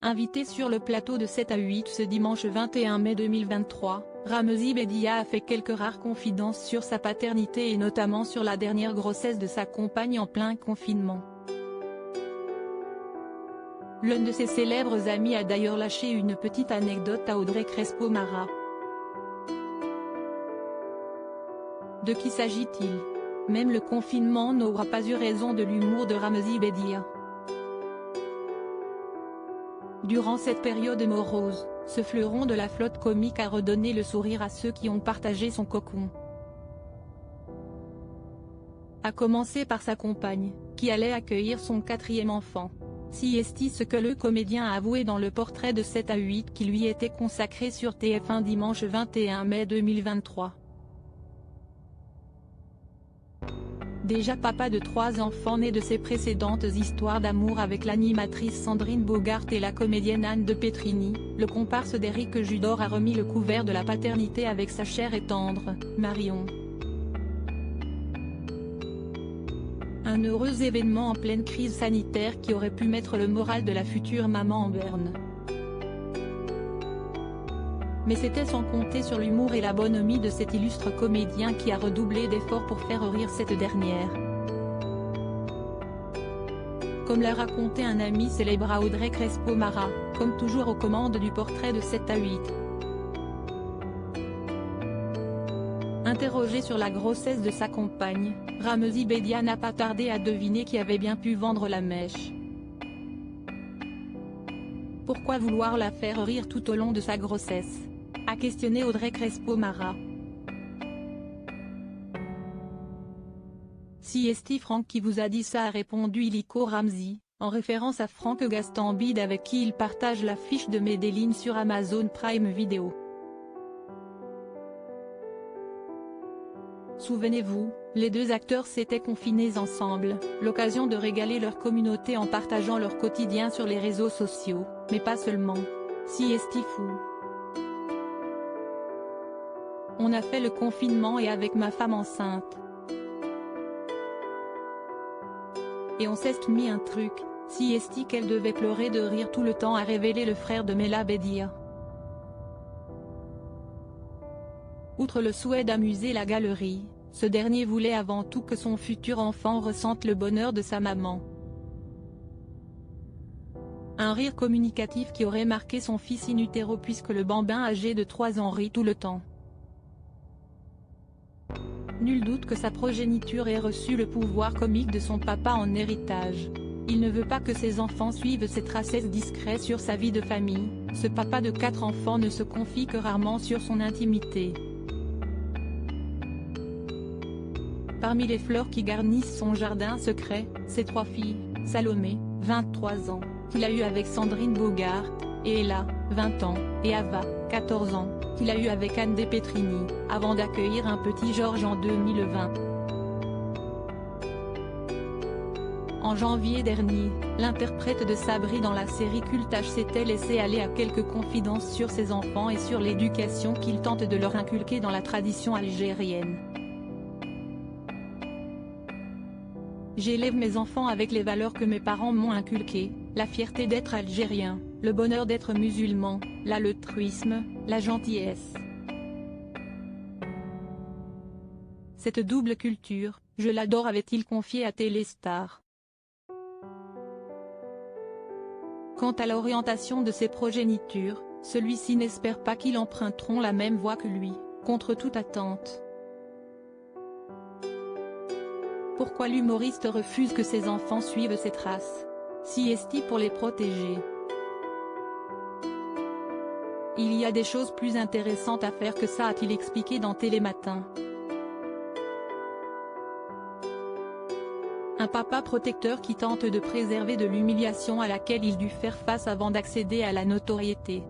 Invité sur le plateau de 7 à 8 ce dimanche 21 mai 2023, Ramzy Bedia a fait quelques rares confidences sur sa paternité et notamment sur la dernière grossesse de sa compagne en plein confinement. L'un de ses célèbres amis a d'ailleurs lâché une petite anecdote à Audrey Crespo-Mara. De qui s'agit-il? Même le confinement n'aura pas eu raison de l'humour de Ramzy Bedia. Durant cette période morose, ce fleuron de la flotte comique a redonné le sourire à ceux qui ont partagé son cocon. À commencer par sa compagne, qui allait accueillir son 4e enfant. Si est ce que le comédien a avoué dans le portrait de 7 à 8 qui lui était consacré sur TF1 dimanche 21 mai 2023. Déjà papa de 3 enfants nés de ses précédentes histoires d'amour avec l'animatrice Sandrine Bogart et la comédienne Anne de Petrini, le comparse d'Éric Judor a remis le couvert de la paternité avec sa chère et tendre, Marion. Un heureux événement en pleine crise sanitaire qui aurait pu mettre le moral de la future maman en berne. Mais c'était sans compter sur l'humour et la bonhomie de cet illustre comédien qui a redoublé d'efforts pour faire rire cette dernière. Comme l'a raconté un ami célèbre à Audrey Crespo-Mara, comme toujours aux commandes du portrait de 7 à 8. Interrogé sur la grossesse de sa compagne, Ramzy Bedia n'a pas tardé à deviner qui avait bien pu vendre la mèche. Pourquoi vouloir la faire rire tout au long de sa grossesse? A questionné Audrey Crespo-Mara. Si est Franck qui vous a dit ça, a répondu illico Ramzy, en référence à Franck Gastambide avec qui il partage l'affiche de Medellin sur Amazon Prime Video. Souvenez-vous, les deux acteurs s'étaient confinés ensemble, l'occasion de régaler leur communauté en partageant leur quotidien sur les réseaux sociaux, mais pas seulement. Si est fou. On a fait le confinement et avec ma femme enceinte. Et on s'est mis un truc, si est qu'elle devait pleurer de rire tout le temps, a révélé le frère de Mela Bedia. Outre le souhait d'amuser la galerie, ce dernier voulait avant tout que son futur enfant ressente le bonheur de sa maman. Un rire communicatif qui aurait marqué son fils in utero puisque le bambin âgé de 3 ans rit tout le temps. Nul doute que sa progéniture ait reçu le pouvoir comique de son papa en héritage. Il ne veut pas que ses enfants suivent ses tracés discrets sur sa vie de famille, ce papa de 4 enfants ne se confie que rarement sur son intimité. Parmi les fleurs qui garnissent son jardin secret, ses 3 filles, Salomé, 23 ans, qu'il a eu avec Sandrine Bogart, et Ella, 20 ans, et Ava, 14 ans, qu'il a eu avec Anne de Petrini, avant d'accueillir un petit Georges en 2020. En janvier dernier, l'interprète de Sabri dans la série culte H s'était laissé aller à quelques confidences sur ses enfants et sur l'éducation qu'il tente de leur inculquer dans la tradition algérienne. J'élève mes enfants avec les valeurs que mes parents m'ont inculquées, la fierté d'être algérien, le bonheur d'être musulman, l'altruisme, la gentillesse. Cette double culture, je l'adore, avait-il confié à Téléstar. Quant à l'orientation de ses progénitures, celui-ci n'espère pas qu'ils emprunteront la même voie que lui, contre toute attente. Pourquoi l'humoriste refuse que ses enfants suivent ses traces? Si est pour les protéger. Il y a des choses plus intéressantes à faire que ça, a-t-il expliqué dans Télématin. Un papa protecteur qui tente de préserver de l'humiliation à laquelle il dut faire face avant d'accéder à la notoriété.